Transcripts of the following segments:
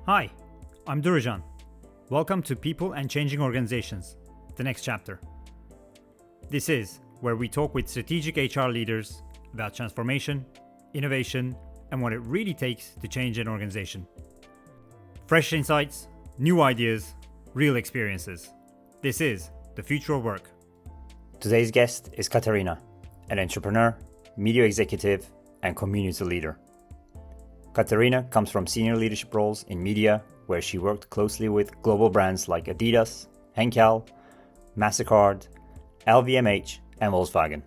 Hi, I'm Durucan. Welcome to People and Changing Organizations, the next chapter. This is where we talk with strategic HR leaders about transformation, innovation, and what it really takes to change an organization. Fresh insights, new ideas, real experiences. This is the future of work. Today's guest is Katarina, an entrepreneur, media executive, and community leader. Katarina comes from senior leadership roles in media, where she worked closely with global brands like Adidas, Henkel, MasterCard, LVMH, and Volkswagen.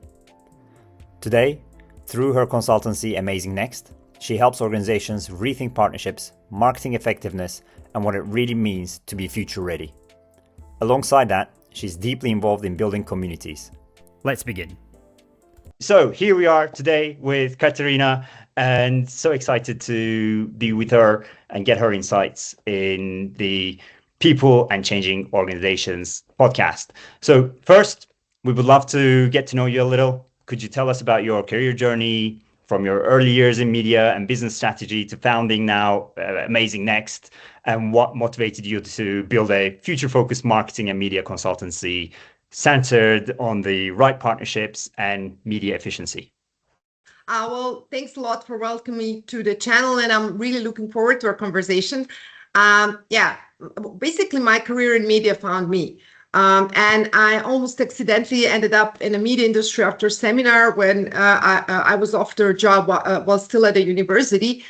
Today, through her consultancy Amazing Next, she helps organizations rethink partnerships, marketing effectiveness, and what it really means to be future ready. Alongside that, she's deeply involved in building communities. Let's begin. So here we are today with Katarina, and so excited to be with her and get her insights in the People and Changing Organizations podcast. So first, we would love to get to know you a little. Could you tell us about your career journey from your early years in media and business strategy to founding now Amazing Next, and what motivated you to build a future-focused marketing and media consultancy centered on the right partnerships and media efficiency? Well, thanks a lot for welcoming me to the channel, and I'm really looking forward to our conversation. Basically, my career in media found me. And I almost accidentally ended up in the media industry after a seminar when I was after a job while still at a university.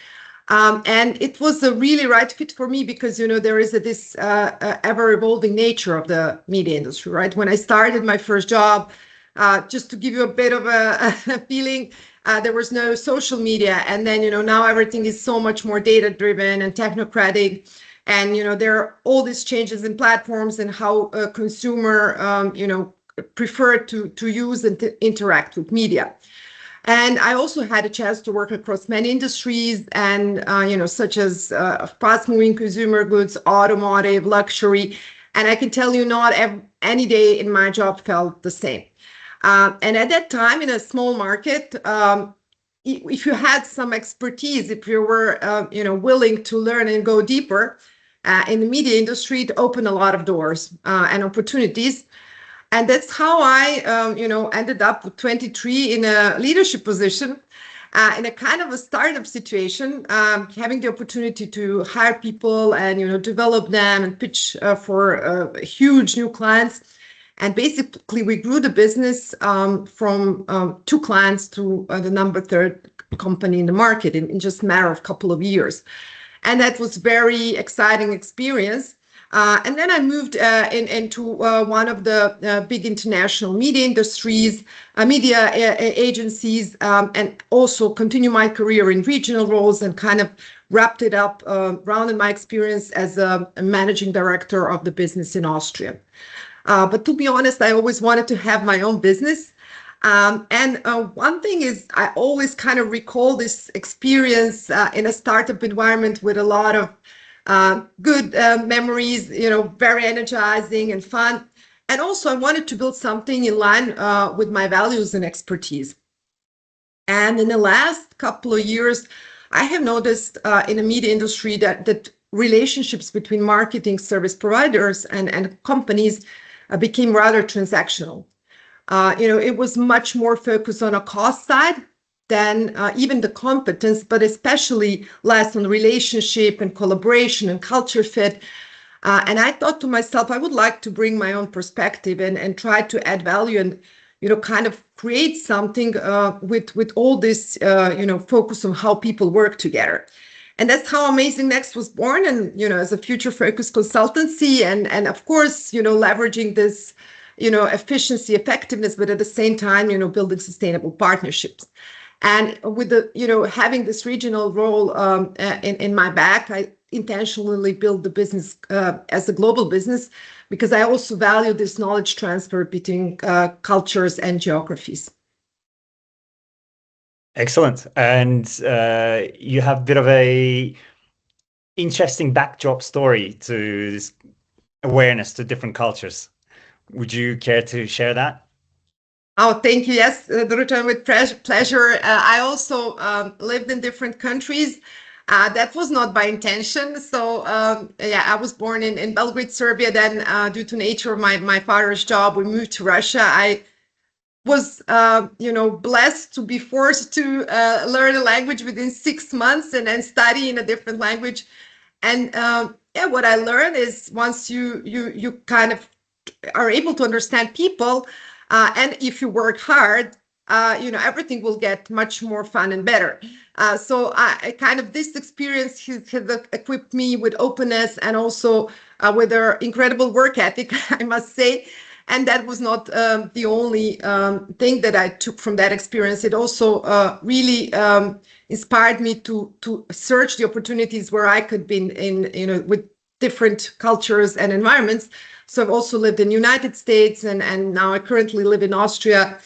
And it was a really right fit for me because, there is this ever-evolving nature of the media industry, right? When I started my first job, just to give you a bit of a feeling, there was no social media. And then, now everything is so much more data-driven and technocratic. And, there are all these changes in platforms and how a consumer, prefer to use and to interact with media. And I also had a chance to work across many industries and, such as fast-moving consumer goods, automotive, luxury. And I can tell you not any day in my job felt the same. And at that time, in a small market, if you had some expertise, if you were, willing to learn and go deeper in the media industry, it opened a lot of doors and opportunities. And that's how I, ended up with 23 in a leadership position, in a kind of a startup situation, having the opportunity to hire people and, develop them and pitch for huge new clients. And basically, we grew the business from 2 clients to the number 3rd company in the market in just a matter of a couple of years. And that was very exciting experience. And then I moved into one of the big international media industries, media agencies, and also continue my career in regional roles and kind of wrapped it up, rounded my experience as a managing director of the business in Austria. But to be honest, I always wanted to have my own business. And one thing is, I always kind of recall this experience in a startup environment with a lot of good memories, very energizing and fun. And also I wanted to build something in line with my values and expertise. And in the last couple of years, I have noticed in the media industry that relationships between marketing service providers and companies became rather transactional. It was much more focused on a cost side than even the competence, but especially less on relationship and collaboration and culture fit. And I thought to myself, I would like to bring my own perspective and try to add value and, kind of create something with all this, focus on how people work together. And that's how Amazing Next was born, and, as a future-focused consultancy and of course, leveraging this, efficiency, effectiveness, but at the same time, building sustainable partnerships. And with the, having this regional role in my back, I intentionally built the business as a global business because I also value this knowledge transfer between cultures and geographies. Excellent. And you have a bit of a interesting backdrop story to this awareness to different cultures. Would you care to share that? Oh, thank you. Yes, Durucan, with pleasure. I also lived in different countries. That was not by intention. So yeah, I was born in Belgrade, Serbia. Then due to nature of my father's job, we moved to Russia. I was blessed to be forced to learn a language within 6 months and then study in a different language. And yeah, what I learned is once you kind of are able to understand people, and if you work hard, everything will get much more fun and better. So I kind of this experience has equipped me with openness and also with their incredible work ethic, I must say. And that was not the only thing that I took from that experience. It also really inspired me to search the opportunities where I could be in with different cultures and environments. So I've also lived in the United States, and now I currently live in Austria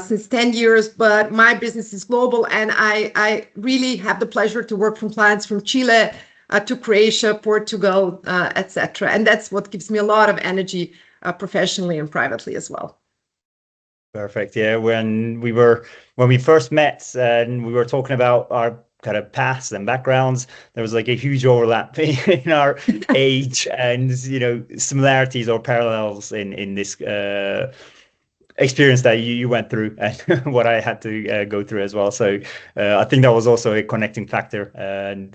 since 10 years, but my business is global, and I really have the pleasure to work from clients from Chile to Croatia, Portugal, etc. And that's what gives me a lot of energy professionally and privately as well. Perfect. Yeah, when we first met and we were talking about our kind of paths and backgrounds, there was like a huge overlap in our age and similarities or parallels in this experience that you went through and what I had to go through as well. So I think that was also a connecting factor. And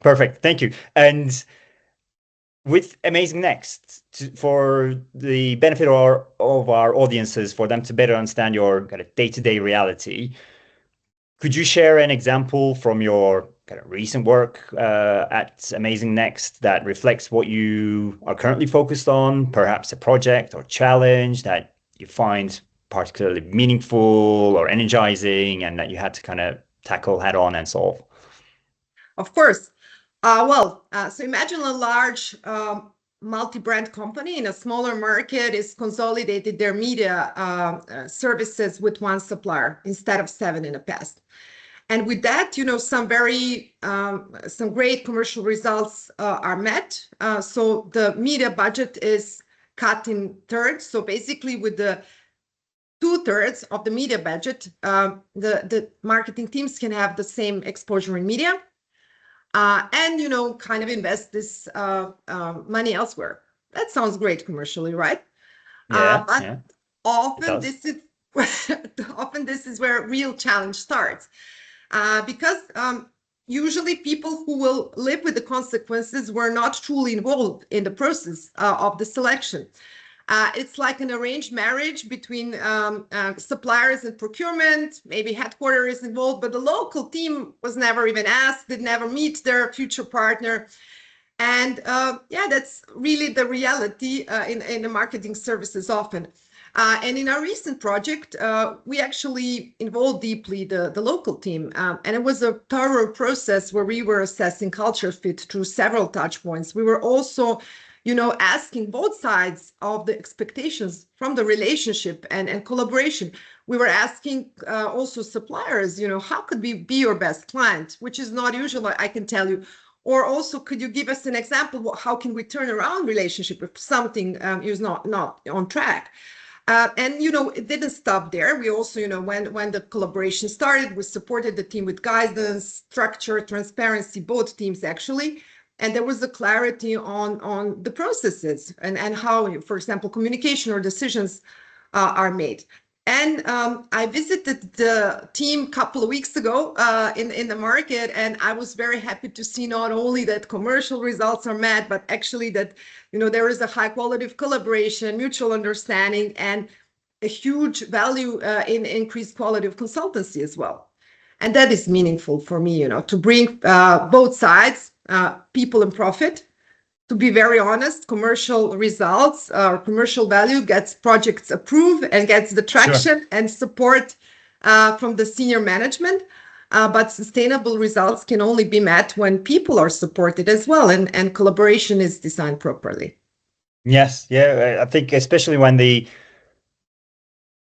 perfect. Thank you. And with Amazing Next, for the benefit of our audiences, for them to better understand your kind of day-to-day reality, could you share an example from your kind of recent work at Amazing Next that reflects what you are currently focused on, perhaps a project or challenge that you find particularly meaningful or energizing and that you had to kind of tackle head on and solve? Of course. So imagine a large multi-brand company in a smaller market is consolidated their media services with one supplier instead of 7 in the past. And with that, some great commercial results are met. So the media budget is cut in thirds. So basically with the 2/3 of the media budget, the marketing teams can have the same exposure in media. And kind of invest this money elsewhere. That sounds great commercially, right? But often this is often this is where real challenge starts, because usually people who will live with the consequences were not truly involved in the process of the selection. It's like an arranged marriage between suppliers and procurement. Maybe headquarters is involved, but the local team was never even asked, did never meet their future partner. And yeah, that's really the reality in the marketing services often. And in our recent project, we actually involved deeply the local team. And it was a thorough process where we were assessing culture fit through several touch points. We were also asking both sides of the expectations from the relationship and collaboration. We were asking also suppliers, how could we be your best client, which is not usual, I can tell you. Or also, could you give us an example? How can we turn around relationship if something is not on track? And it didn't stop there. We also, when the collaboration started, we supported the team with guidance, structure, transparency, both teams actually. And there was a clarity on the processes and how, for example, communication or decisions are made. And I visited the team a couple of weeks ago in the market, and I was very happy to see not only that commercial results are met, but actually that there is a high quality of collaboration, mutual understanding, and a huge value in increased quality of consultancy as well. And that is meaningful for me, to bring both sides, people and profit. To be very honest, commercial results or commercial value gets projects approved and gets the traction and support from the senior management. But sustainable results can only be met when people are supported as well and collaboration is designed properly. Yes, yeah, I think especially when the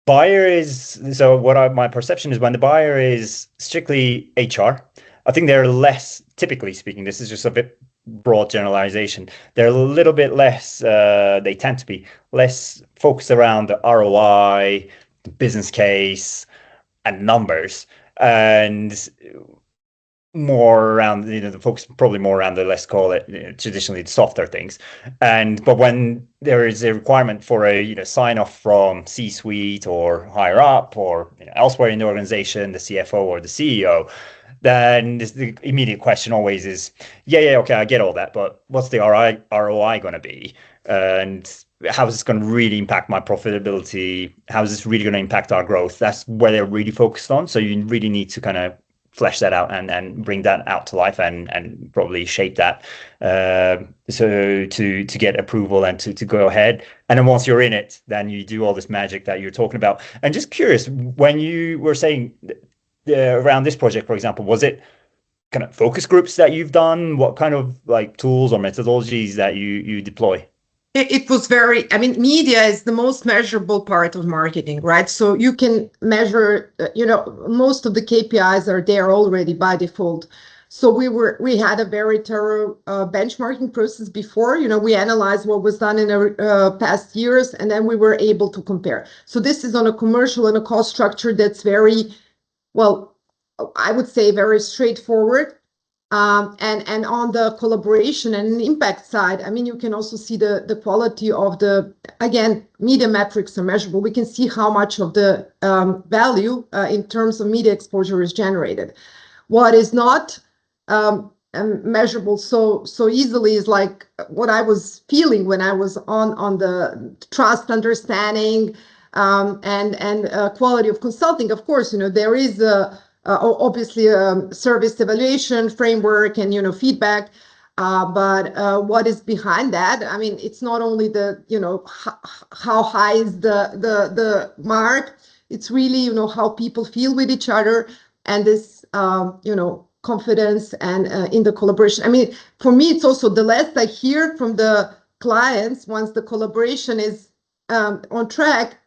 buyer is, my perception is when the buyer is strictly HR, I think they're less, typically speaking, this is just a bit broad generalization, they're a little bit less, they tend to be less focused around the ROI, the business case, and numbers. And more around, the focus probably more around the, let's call it, traditionally the softer things. But when there is a requirement for a, sign off from C-suite or higher up or elsewhere in the organization, the CFO or the CEO, then the immediate question always is, yeah, okay, I get all that, but what's the ROI going to be? And how is this going to really impact my profitability? How is this really going to impact our growth? That's where they're really focused on. So you really need to kind of flesh that out and bring that out to life and probably shape that so to get approval and to go ahead. And then once you're in it, then you do all this magic that you're talking about. And just curious, when you were saying around this project, for example, was it kind of focus groups that you've done? What kind of like tools or methodologies that you deploy? It was very, I mean, media is the most measurable part of marketing, right? So you can measure, most of the KPIs are there already by default. So we had a very thorough benchmarking process before. We analyzed what was done in past years, and then we were able to compare. So this is on a commercial and a cost structure that's very, well, I would say very straightforward. And on the collaboration and impact side, I mean, you can also see the quality of again, media metrics are measurable. We can see how much of the value in terms of media exposure is generated. What is not measurable so easily is like what I was feeling when I was on the trust, understanding, and quality of consulting. Of course, there is obviously service evaluation framework and feedback, but what is behind that? I mean, it's not only how high is the mark. It's really how people feel with each other, and this confidence and in the collaboration. I mean, for me, it's also the less I hear from the clients once the collaboration is on track.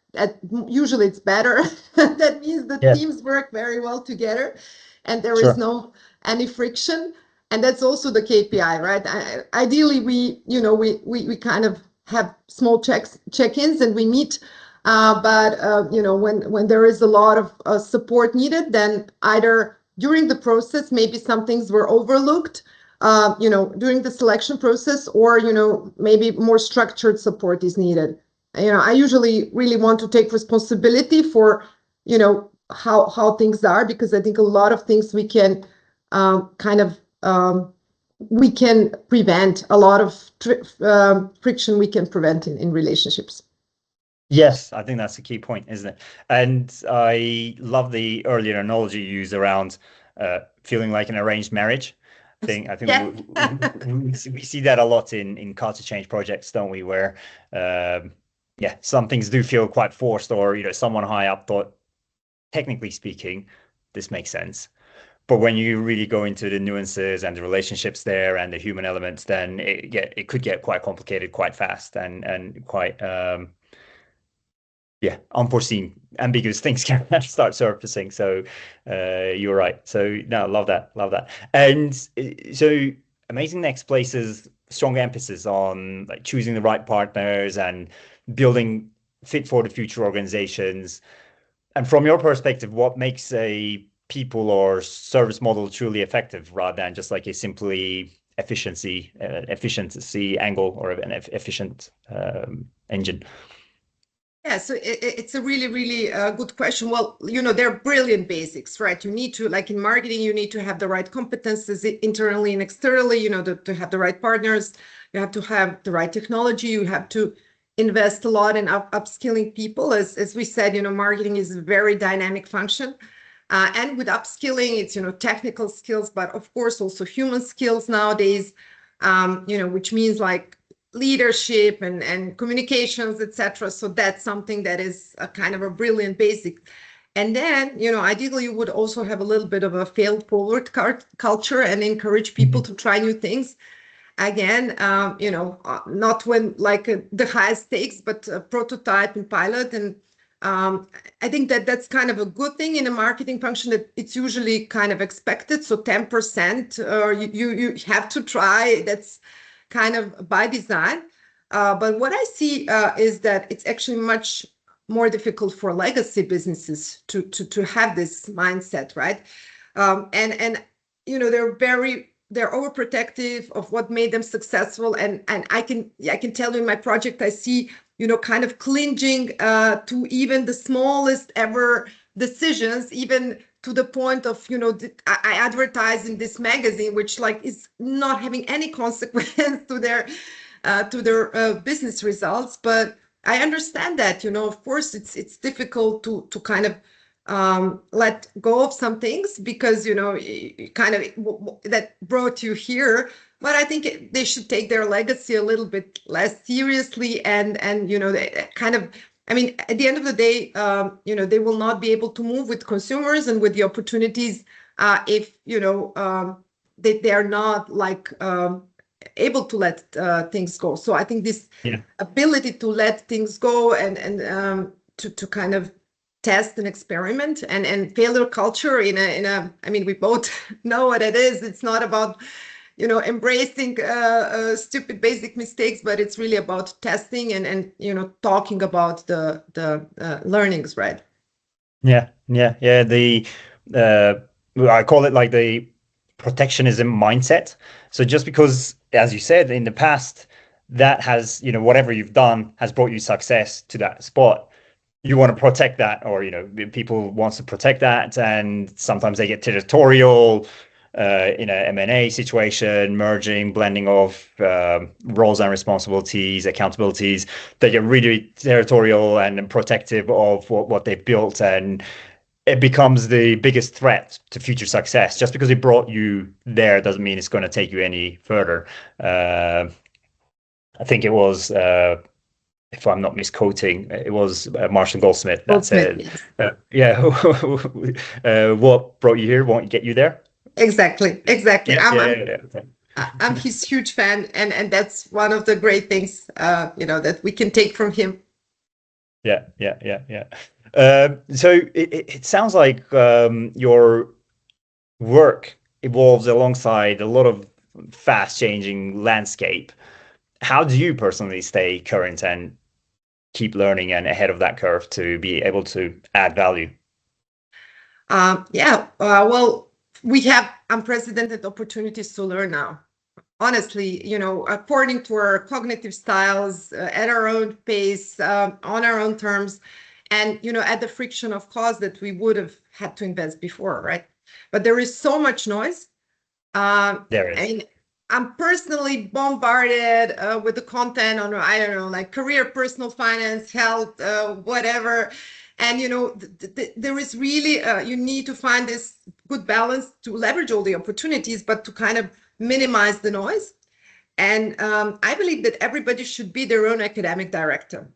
Usually it's better. That means the teams work very well together, and there is no any friction. And that's also the KPI, right? Ideally, we kind of have small check-ins and we meet. But when there is a lot of support needed, then either during the process, maybe some things were overlooked, during the selection process, or maybe more structured support is needed. I usually really want to take responsibility for, how things are, because I think a lot of things we can we can prevent a lot of friction we can prevent in relationships. Yes, I think that's a key point, isn't it? And I love the earlier analogy you used around feeling like an arranged marriage. I think we see that a lot in culture change projects, don't we? Where some things do feel quite forced, or someone high up thought, technically speaking, this makes sense. But when you really go into the nuances and the relationships there and the human elements, then it could get quite complicated quite fast and quite unforeseen, ambiguous things can start surfacing. So you're right. So no, love that. And so Amazing Next places strong emphasis on like choosing the right partners and building fit for the future organizations. And from your perspective, what makes a people or service model truly effective rather than just like a simply efficiency angle or an efficient engine? Yeah, so it's a really, really good question. Well, they're brilliant basics, right? You need to, like in marketing, you need to have the right competences internally and externally, to have the right partners. You have to have the right technology. You have to invest a lot in upskilling people. As we said, marketing is a very dynamic function. And with upskilling, it's, technical skills, but of course also human skills nowadays, which means like leadership and communications, etc. So that's something that is a kind of a brilliant basic. And then, ideally, you would also have a little bit of a fail-forward culture and encourage people to try new things. Again, not when like the highest stakes, but prototype and pilot. And I think that's kind of a good thing in a marketing function, that it's usually kind of expected. So 10% you have to try. That's kind of by design. But what I see is that it's actually much more difficult for legacy businesses to have this mindset, right? And they're overprotective of what made them successful. And I can tell you in my project, I see, kind of clinging to even the smallest ever decisions, even to the point of, I advertise in this magazine, which like is not having any consequence to their business results. But I understand that, of course, it's difficult to kind of let go of some things because kind of that brought you here. But I think they should take their legacy a little bit less seriously, and they kind of, I mean, at the end of the day, they will not be able to move with consumers and with the opportunities if they are not like able to let things go. So I think this ability to let things go and to kind of test and experiment and failure culture in a I mean, we both know what it is. It's not about embracing stupid basic mistakes, but it's really about testing and talking about the learnings, right? Yeah. The I call it like the protectionism mindset. So just because, as you said, in the past, that has, whatever you've done has brought you success to that spot, you want to protect that, or people want to protect that, and sometimes they get territorial in a M&A situation, merging, blending of roles and responsibilities, accountabilities. They get really territorial and protective of what they've built, and it becomes the biggest threat to future success. Just because it brought you there doesn't mean it's going to take you any further. I think it was, if I'm not misquoting, it was Marshall Goldsmith that said, what brought you here won't get you there. Exactly. Okay. I'm his huge fan, and that's one of the great things that we can take from him. Yeah. So it sounds like your work evolves alongside a lot of fast changing landscape. How do you personally stay current and keep learning and ahead of that curve to be able to add value? Well, we have unprecedented opportunities to learn now. Honestly, according to our cognitive styles, at our own pace, on our own terms, and at the friction of cost that we would have had to invest before, right? But there is so much noise. There is. I mean, I'm personally bombarded with the content on, I don't know, like career, personal finance, health, whatever. And, there is really, you need to find this good balance to leverage all the opportunities, but to kind of minimize the noise. And I believe that everybody should be their own academic director.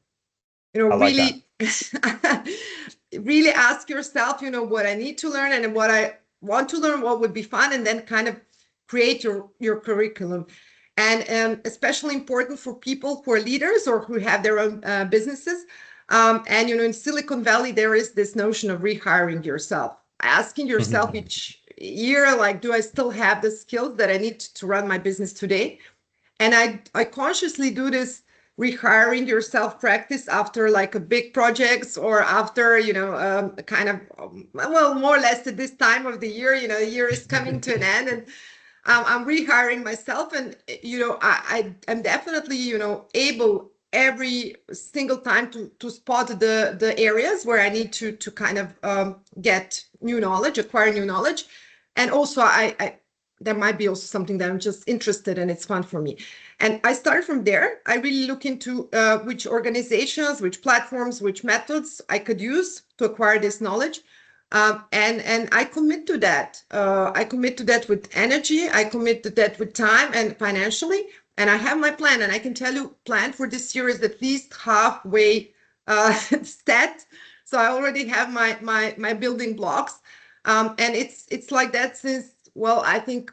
Really, really ask yourself, what I need to learn and what I want to learn, what would be fun, and then kind of create your curriculum. And especially important for people who are leaders or who have their own businesses. And in Silicon Valley, there is this notion of rehiring yourself, asking yourself each year, like, do I still have the skills that I need to run my business today? And I consciously do this rehiring yourself practice after like a big projects, or after kind of more or less at this time of the year. The year is coming to an end, and I'm rehiring myself, and I'm definitely able every single time to spot the areas where I need to kind of get new knowledge, acquire new knowledge. And also I there might be also something that I'm just interested in, it's fun for me. And I start from there. I really look into which organizations, which platforms, which methods I could use to acquire this knowledge. And I commit to that. I commit to that with energy. I commit to that with time and financially. And I have my plan. And I can tell you, plan for this year is at least halfway set. So I already have my building blocks. And it's like that since, well, I think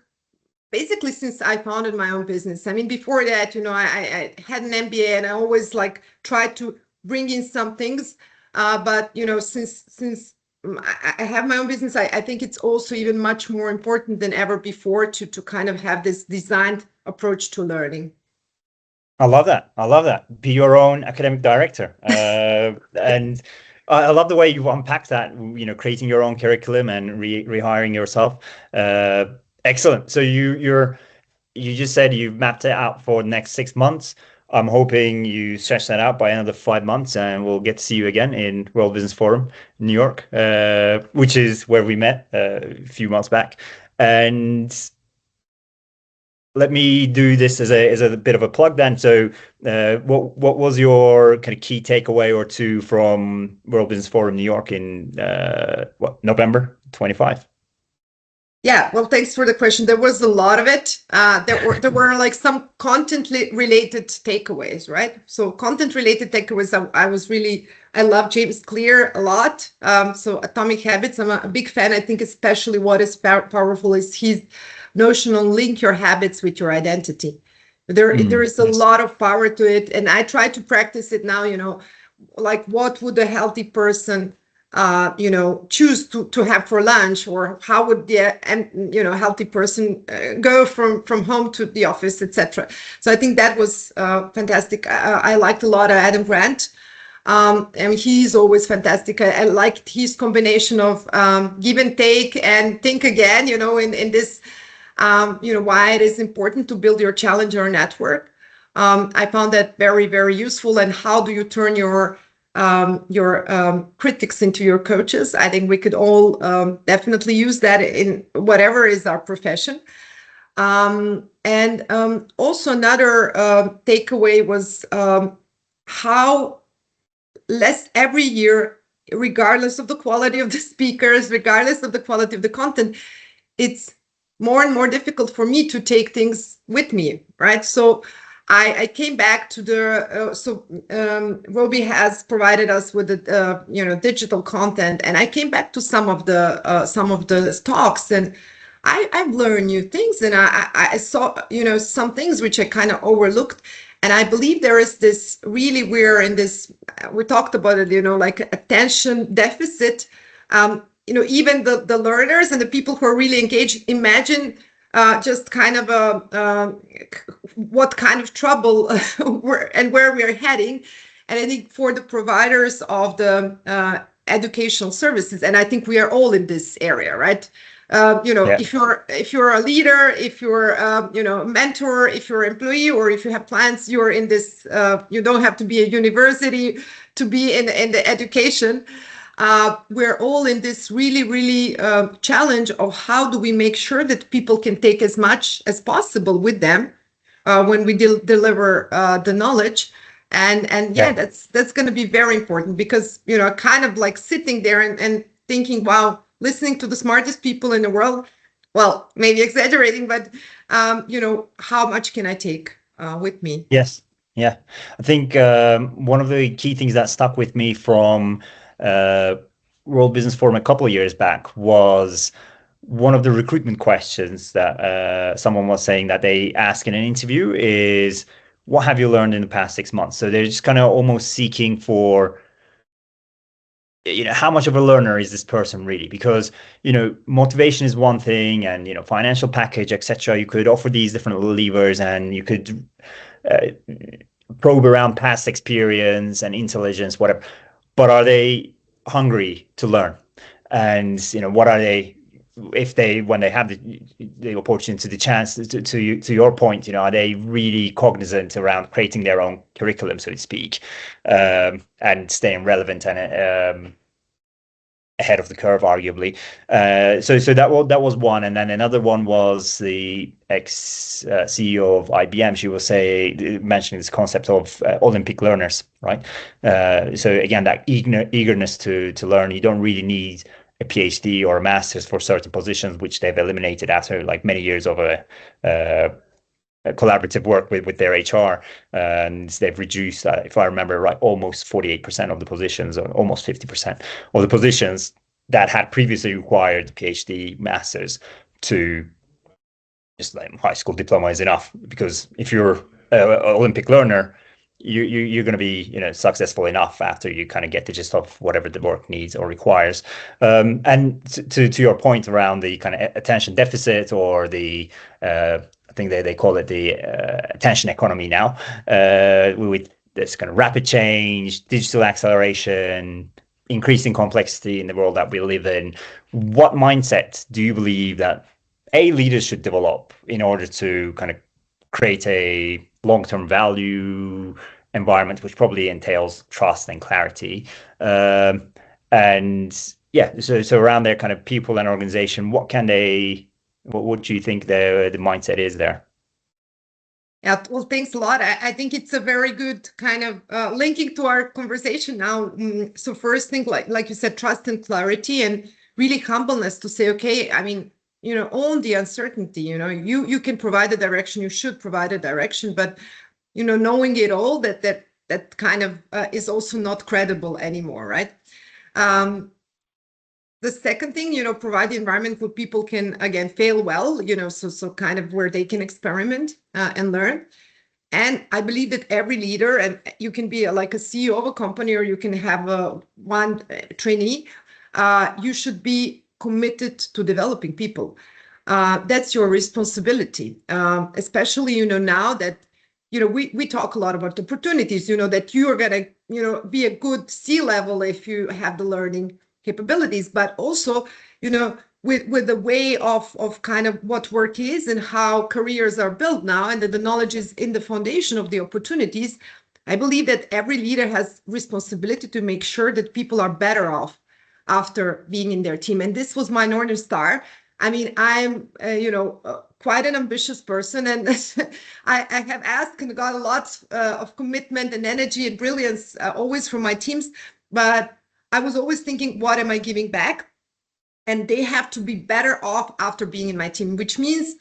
basically since I founded my own business. I mean, before that, I had an MBA, and I always like tried to bring in some things. But since I have my own business, I think it's also even much more important than ever before to kind of have this designed approach to learning. I love that. Be your own academic director. And I love the way you unpack that, creating your own curriculum and rehiring yourself. Excellent. So you just said you've mapped it out for the next 6 months. I'm hoping you stretch that out by another 5 months, and we'll get to see you again in World Business Forum, New York, which is where we met a few months back. And let me do this as a bit of a plug then. So what was your kind of key takeaway or two from World Business Forum New York in November 25? Yeah, well, thanks for the question. There was a lot of it. There were like some content related takeaways, right? So content related takeaways. I love James Clear a lot. So Atomic Habits, I'm a big fan. I think especially what is powerful is his notion on link your habits with your identity. There is a lot of power to it, and I try to practice it now. Like what would a healthy person choose to have for lunch, or how would the healthy person go from home to the office, etc. So I think that was fantastic. I liked a lot of Adam Grant, and he's always fantastic. I liked his combination of give and take and think again. In this, why it is important to build your challenger network. I found that very, very useful. And how do you turn your critics into your coaches? I think we could all definitely use that in whatever is our profession. And also another takeaway was how less every year, regardless of the quality of the speakers, regardless of the quality of the content, it's more and more difficult for me to take things with me, right? So I came back to Roby has provided us with the digital content, and I came back to some of the talks, and I've learned new things, and I saw some things which I kind of overlooked, and I believe there is this we talked about it, like attention deficit. Even the learners and the people who are really engaged imagine just kind of what kind of trouble where we are heading. And I think for the providers of the educational services, and I think we are all in this area, right? If you're a leader, if you're a mentor, if you're an employee, or if you have plans, you're in this. You don't have to be a university to be in the education. We're all in this really, really challenge of how do we make sure that people can take as much as possible with them when we deliver the knowledge. And that's going to be very important, because, kind of like sitting there and thinking, wow, listening to the smartest people in the world, well, maybe exaggerating, but, how much can I take with me? Yes. Yeah. I think one of the key things that stuck with me from World Business Forum a couple of years back was one of the recruitment questions that someone was saying that they ask in an interview is, what have you learned in the past 6 months? So they're just kind of almost seeking for, how much of a learner is this person really? Because, motivation is one thing, and, financial package, etc. You could offer these different levers, and you could probe around past experience and intelligence, whatever. But are they hungry to learn? And what are they, when they have the opportunity, the chance to your point, are they really cognizant around creating their own curriculum, so to speak, and staying relevant and ahead of the curve, arguably. So that was one, and then another one was the ex CEO of IBM. She was mentioning this concept of Olympic learners, right? So again, that eagerness to learn. You don't really need a PhD or a master's for certain positions, which they've eliminated after like many years of a collaborative work with their HR, and they've reduced, if I remember right, almost 48% of the positions, or almost 50% of the positions that had previously required PhD, masters, to just like high school diploma is enough. Because if you're an Olympic learner, you're going to be successful enough after you kind of get the gist of whatever the work needs or requires. And to your point around the kind of attention deficit, or the I think they call it the attention economy now, with this kind of rapid change, digital acceleration, increasing complexity in the world that we live in. What mindset do you believe that leaders should develop in order to kind of create a long-term value environment, which probably entails trust and clarity. And yeah, so around their kind of people and organization, what do you think the mindset is there? Yeah, well, thanks a lot. I think it's a very good kind of linking to our conversation now. So first thing, like you said, trust and clarity, and really humbleness to say, okay, I mean, own the uncertainty. You can provide a direction, you should provide a direction, but knowing it all, that kind of is also not credible anymore, right? The second thing, provide the environment where people can, again, fail well, so kind of where they can experiment and learn. And I believe that every leader, and you can be like a CEO of a company, or you can have one trainee, you should be committed to developing people. That's your responsibility, especially, now that, we talk a lot about opportunities, that you are going to, be a good C-level if you have the learning capabilities, but also, with the way of kind of what work is and how careers are built now, and that the knowledge is in the foundation of the opportunities. I believe that every leader has responsibility to make sure that people are better off after being in their team. And this was my Northern Star. I mean, I'm, quite an ambitious person, and I have asked and got a lot of commitment and energy and brilliance always from my teams, but I was always thinking, what am I giving back? And they have to be better off after being in my team, which means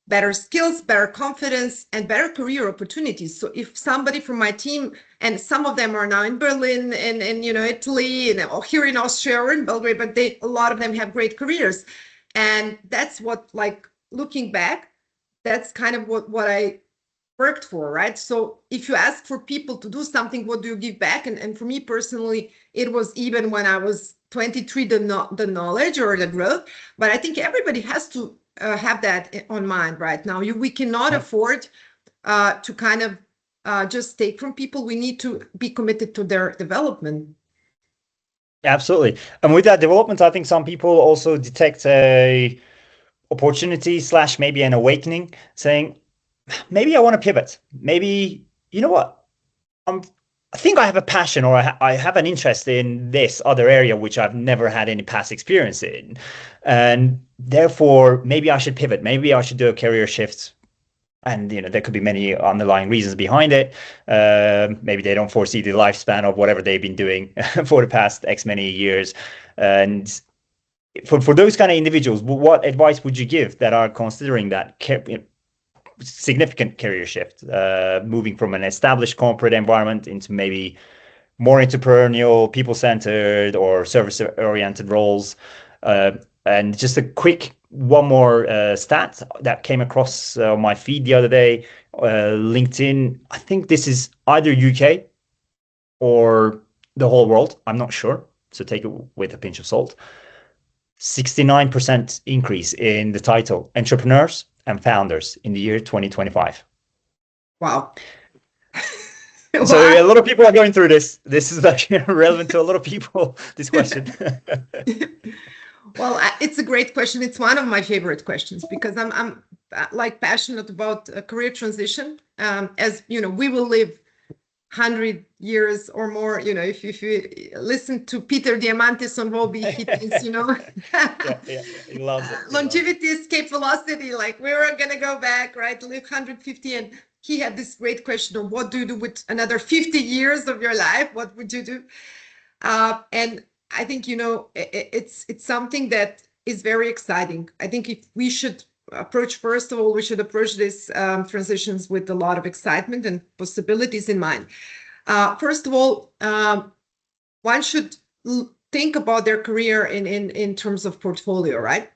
better skills, better confidence, and better career opportunities. So if somebody from my team, and some of them are now in Berlin and Italy, and or here in Austria or in Belgrade, but a lot of them have great careers. And that's what, like, looking back, that's kind of what I worked for, right? So if you ask for people to do something, what do you give back? And for me personally, it was, even when I was 23, the knowledge or the growth. But I think everybody has to have that on mind right now. We cannot afford to kind of just take from people. We need to be committed to their development. Absolutely. And with that development, I think some people also detect a opportunity / maybe an awakening, saying, maybe I want to pivot. Maybe, you know what? I think I have a passion, or I have an interest in this other area, which I've never had any past experience in. And therefore, maybe I should pivot. Maybe I should do a career shift. And, there could be many underlying reasons behind it. Maybe they don't foresee the lifespan of whatever they've been doing for the past X many years. And for those kind of individuals, what advice would you give that are considering that significant career shift, moving from an established corporate environment into maybe more entrepreneurial, people-centered, or service-oriented roles? And just a quick one more stat that came across my feed the other day, LinkedIn. I think this is either UK or the whole world. I'm not sure, so take it with a pinch of salt. 69% increase in the title entrepreneurs and founders in the year 2025. Wow. So a lot of people are going through this. This is actually relevant to a lot of people, this question. Well, it's a great question. It's one of my favorite questions, because I'm like passionate about a career transition. As we will live 100 years or more. If you listen to Peter Diamandis on Robbie, he thinks, He loves it. Longevity, escape velocity. Like, we're gonna go back, right? Live 150, and he had this great question of, what do you do with another 50 years of your life? What would you do? And I think, it's something that is very exciting. I think if we should approach, first of all, we should approach these transitions with a lot of excitement and possibilities in mind. First of all, one should think about their career in terms of portfolio, right?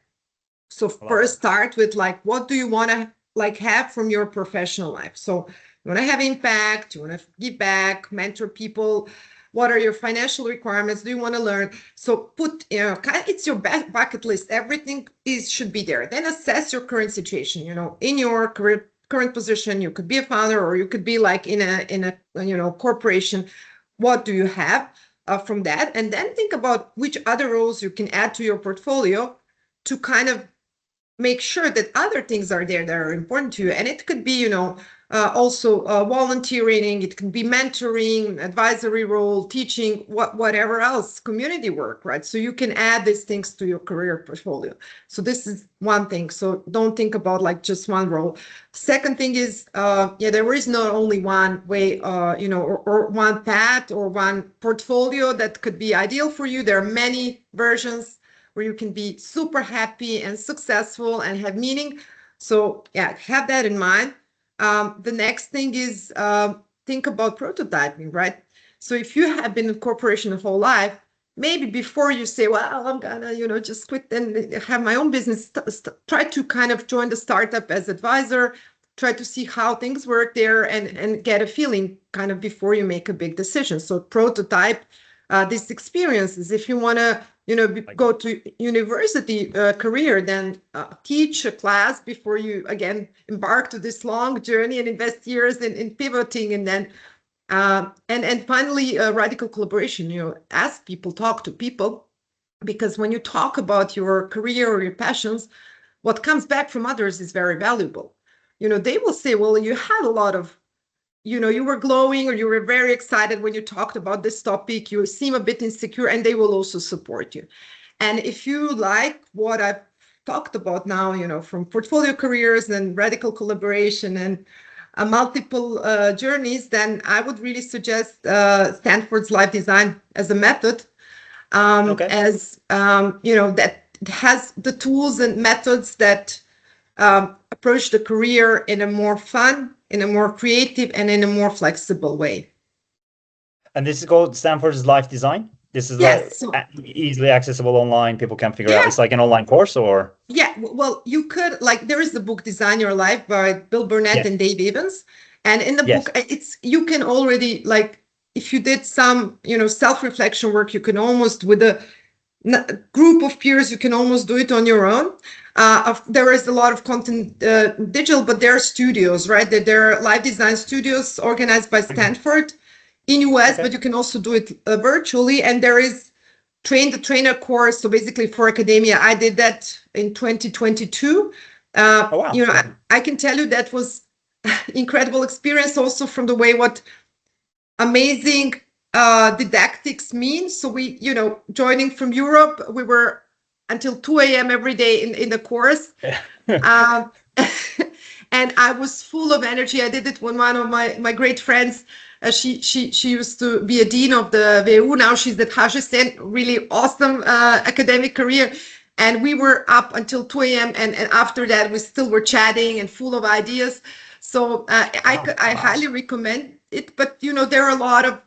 So first start with, like, what do you want to have from your professional life? So you want to have impact, you want to give back, mentor people. What are your financial requirements? Do you want to learn? So put, it's your bucket list. Everything should be there. Then assess your current situation. In your current position, you could be a founder, or you could be like in a corporation. What do you have from that? And then think about which other roles you can add to your portfolio to kind of make sure that other things are there that are important to you. And it could be, also volunteering, it can be mentoring, advisory role, teaching, whatever else, community work, right? So you can add these things to your career portfolio. So this is one thing. So don't think about like just one role. Second thing is, there is not only one way, or one path or one portfolio that could be ideal for you. There are many versions where you can be super happy and successful and have meaning. So yeah, have that in mind. The next thing is think about prototyping, right? So if you have been in corporation your whole life, maybe before you say, well, I'm gonna, just quit and have my own business, try to kind of join the startup as advisor, try to see how things work there and get a feeling kind of before you make a big decision. So prototype these experiences. If you want to go to university career, then teach a class before you again embark to this long journey and invest years in pivoting, and then and finally radical collaboration. Ask people, talk to people, because when you talk about your career or your passions, what comes back from others is very valuable. They will say, well, you had a lot of, you were glowing or you were very excited when you talked about this topic, you seem a bit insecure, and they will also support you. And if you like what I've talked about now, from portfolio careers and radical collaboration and multiple journeys, then I would really suggest Stanford's Life Design as a method, as that has the tools and methods that approach the career in a more fun, in a more creative, and in a more flexible way. And this is called Stanford's Life Design? This is easily accessible online. People can figure out. It's like an online course, or? Yeah, well, you could, there is the book Design Your Life by Bill Burnett and Dave Evans. And in the book, you can already, if you did some, self-reflection work, you can almost, with a group of peers, you can almost do it on your own. There is a lot of content digital, but there are studios, right? There are live design studios organized by Stanford in US, but you can also do it virtually. And there is Train the Trainer course. So basically for academia, I did that in 2022. I can tell you that was incredible experience also from the way what amazing didactics mean. So we, joining from Europe, we were until 2 a.m. every day in the course. And I was full of energy. I did it when one of my great friends, she used to be a dean of the WU. Now she's at HSN, really awesome academic career. And we were up until 2 a.m. And after that, we still were chatting and full of ideas. So I highly recommend it. But, there are a lot of,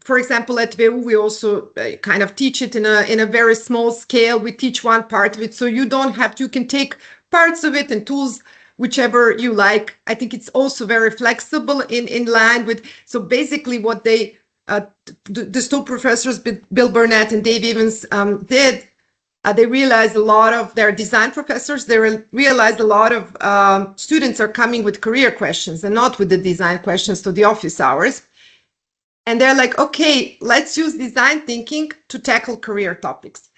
for example, at WU, we also kind of teach it in a very small scale. We teach one part of it. So you don't have to, you can take parts of it and tools, whichever you like. I think it's also very flexible in line with, so basically what the two professors, Bill Burnett and Dave Evans, did, they realized a lot of their design professors, they realized a lot of students are coming with career questions and not with the design questions to the office hours. And they're like, okay, let's use design thinking to tackle career topics.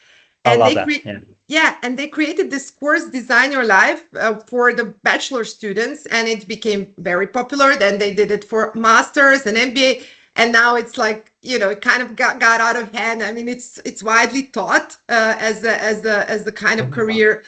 And I love that. And they created this course, Design Your Life, for the bachelor students, and it became very popular. Then they did it for masters and MBA, and now it's it kind of got out of hand. I mean, it's widely taught as the kind of career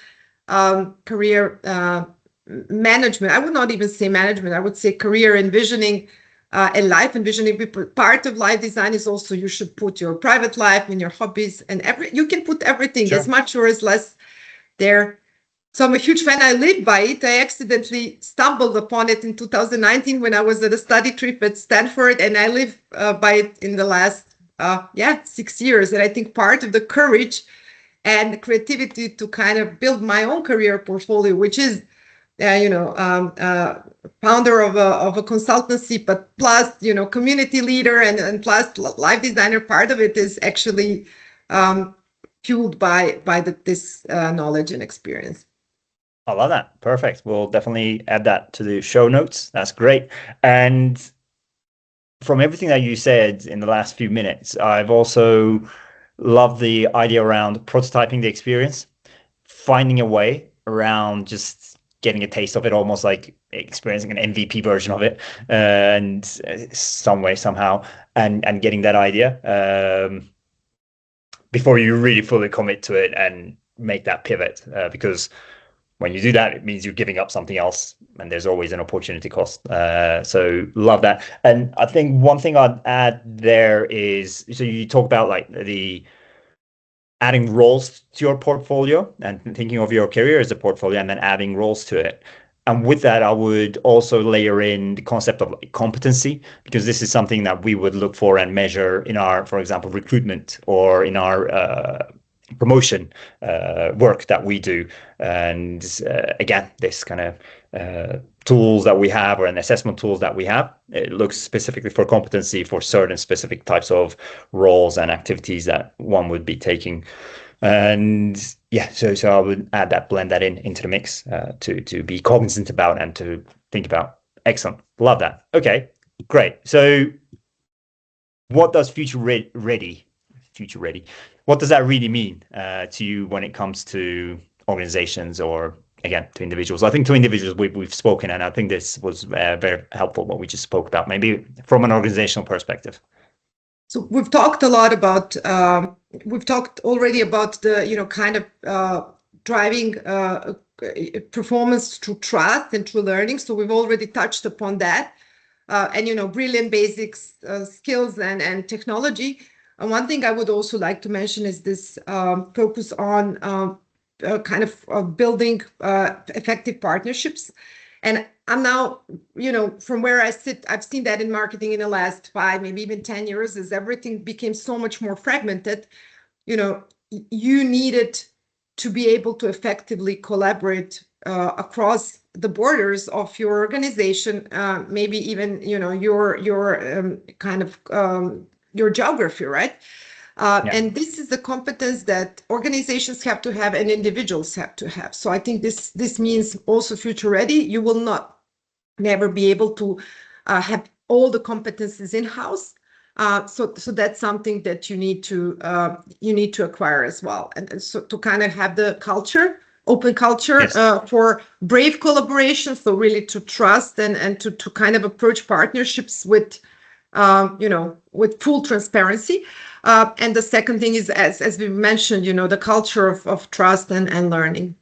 management. I would not even say management. I would say career envisioning. And life envisioning. Part of life design is also you should put your private life and your hobbies and you can put everything, as much or as less there. So I'm a huge fan. I live by it. I accidentally stumbled upon it in 2019 when I was at a study trip at Stanford, and I live by it in the last 6 years. And I think part of the courage and the creativity to kind of build my own career portfolio, which is founder of a consultancy, but plus, community leader and plus life designer, part of it is actually fueled by this knowledge and experience. I love that. Perfect. We'll definitely add that to the show notes. That's great. And from everything that you said in the last few minutes, I've also loved the idea around prototyping the experience. finding a way around just getting a taste of it, almost like experiencing an MVP version of it, and some way, somehow, and getting that idea before you really fully commit to it and make that pivot. Because when you do that, it means you're giving up something else, and there's always an opportunity cost. So love that. And I think one thing I'd add there is, so you talk about like the adding roles to your portfolio and thinking of your career as a portfolio and then adding roles to it. And with that, I would also layer in the concept of like competency, because this is something that we would look for and measure in our, for example, recruitment or in our promotion work that we do. And again, this kind of tools that we have, or an assessment tools that we have, it looks specifically for competency for certain specific types of roles and activities that one would be taking. And yeah, so I would add that, blend that into the mix to be cognizant about and to think about. Excellent, love that. Okay, great. So what does future ready? What does that really mean to you when it comes to organizations, or again to individuals? I think to individuals we've spoken, and I think this was very helpful what we just spoke about. Maybe from an organizational perspective. So we've talked a lot about, we've talked already about the, kind of driving performance through trust and through learning. So we've already touched upon that. And, brilliant basics, skills and technology. And one thing I would also like to mention is this focus on kind of building effective partnerships. And I'm now, from where I sit, I've seen that in marketing in the last 5, maybe even 10 years, as everything became so much more fragmented. You needed to be able to effectively collaborate across the borders of your organization, maybe even, your kind of your geography, right? And this is the competence that organizations have to have and individuals have to have. So I think this means also future ready. You will never be able to have all the competencies in-house. So that's something that you need to acquire as well. And so to kind of have the culture, open culture, yes, for brave collaboration. So really to trust and to kind of approach partnerships with, with full transparency. And the second thing is, as we mentioned, the culture of trust and learning.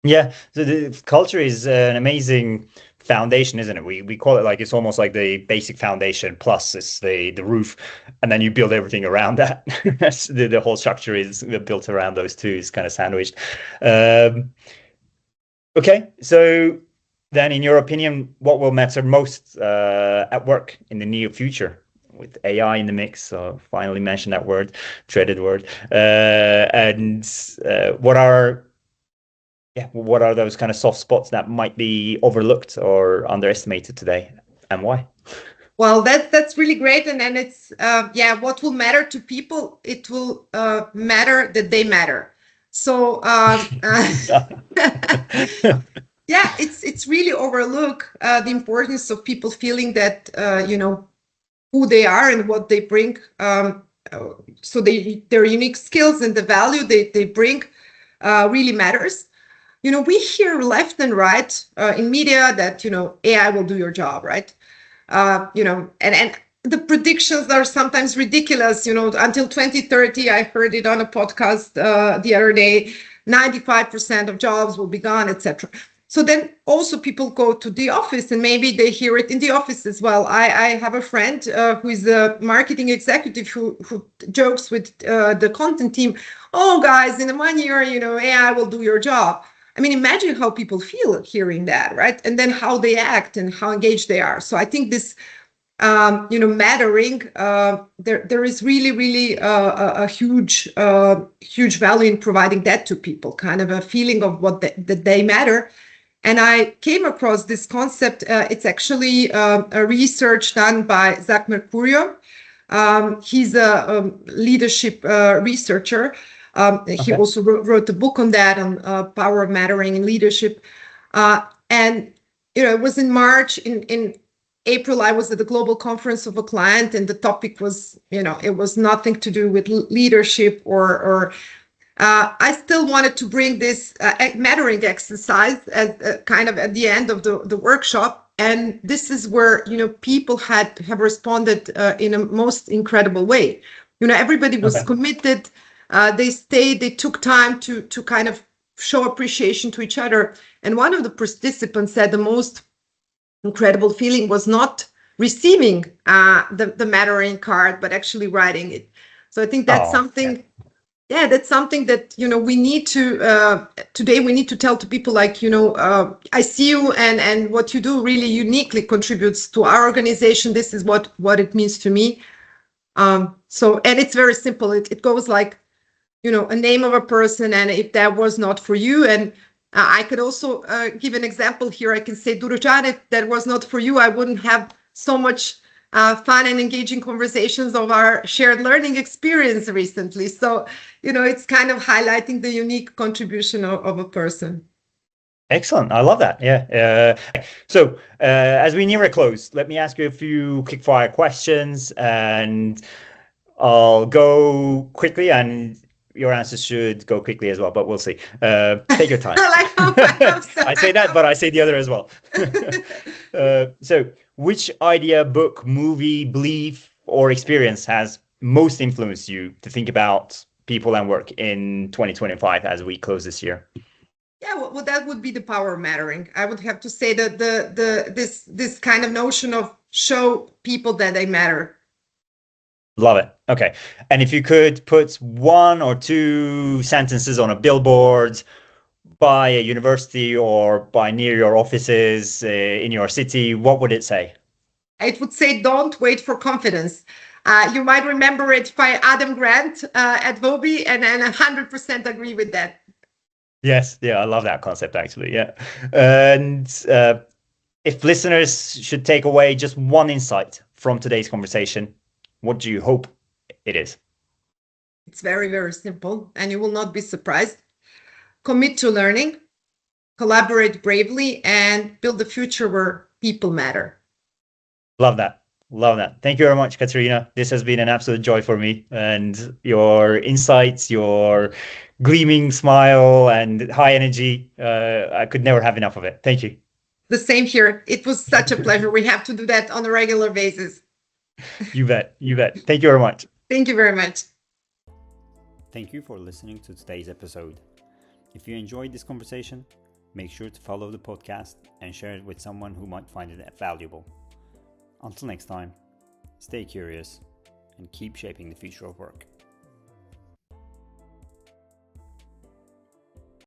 Yeah, so the culture is an amazing foundation, isn't it? We call it like, it's almost like the basic foundation plus it's the roof, and then you build everything around that. The whole structure is built around those two, is kind of sandwiched. Okay, so then in your opinion, what will matter most at work in the near future? With AI in the mix, so finally mentioned that word, dreaded word. And what are those kind of soft spots that might be overlooked or underestimated today, and why? Well, that's really great. And then it's what will matter to people? It will matter that they matter. So it's really overlooked the importance of people feeling that who they are and what they bring. So their unique skills and the value they bring really matters. We hear left and right in media that, AI will do your job, right? And the predictions are sometimes ridiculous. Until 2030, I heard it on a podcast the other day, 95% of jobs will be gone, etc. So then also people go to the office and maybe they hear it in the office as well. I have a friend who is a marketing executive who jokes with the content team, oh, guys, in 1 year, AI will do your job. I mean, imagine how people feel hearing that, right? And then how they act and how engaged they are. So I think this, mattering, there is really, really a huge value in providing that to people, kind of a feeling of that they matter. And I came across this concept. It's actually a research done by Zach Mercurio. He's a leadership researcher. He also wrote a book on that, on power of mattering in leadership. And, it was in March. In April, I was at the global conference of a client, and the topic was, it was nothing to do with leadership or I still wanted to bring this mattering exercise as kind of at the end of the workshop. And this is where, people have responded in a most incredible way. Everybody was committed. They stayed, they took time to kind of show appreciation to each other. And one of the participants said the most incredible feeling was not receiving the mattering card, but actually writing it. So I think that's something. Yeah, that's something that we need to today. We need to tell to people like I see you, and what you do really uniquely contributes to our organization. This is what it means to me. So, and it's very simple. It goes like a name of a person, and if that was not for you, and I could also give an example here. I can say, Durucan, if that was not for you, I wouldn't have so much fun and engaging conversations of our shared learning experience recently. So, it's kind of highlighting the unique contribution of a person. Excellent. I love that. Yeah. So as we near a close, let me ask you a few quick fire questions, and I'll go quickly, and your answers should go quickly as well, but we'll see. Take your time. I say that, but I say the other as well. So which idea, book, movie, belief, or experience has most influenced you to think about people and work in 2025 as we close this year? Yeah, well, that would be the power of mattering. I would have to say that this kind of notion of show people that they matter. Love it. Okay. And if you could put one or two sentences on a billboard by a university or by near your offices in your city, what would it say? It would say, don't wait for confidence. You might remember it by Adam Grant at Vobi, and I 100% agree with that. Yes. Yeah, I love that concept, actually. Yeah. And if listeners should take away just one insight from today's conversation, what do you hope it is? It's very, very simple, and you will not be surprised. Commit to learning, collaborate bravely, and build a future where people matter. Love that. Love that. Thank you very much, Katarina. This has been an absolute joy for me, and your insights, your gleaming smile and high energy, I could never have enough of it. Thank you. The same here. It was such a pleasure. We have to do that on a regular basis. You bet. You bet. Thank you very much. Thank you very much. Thank you for listening to today's episode. If you enjoyed this conversation, make sure to follow the podcast and share it with someone who might find it valuable. Until next time, stay curious and keep shaping the future of work.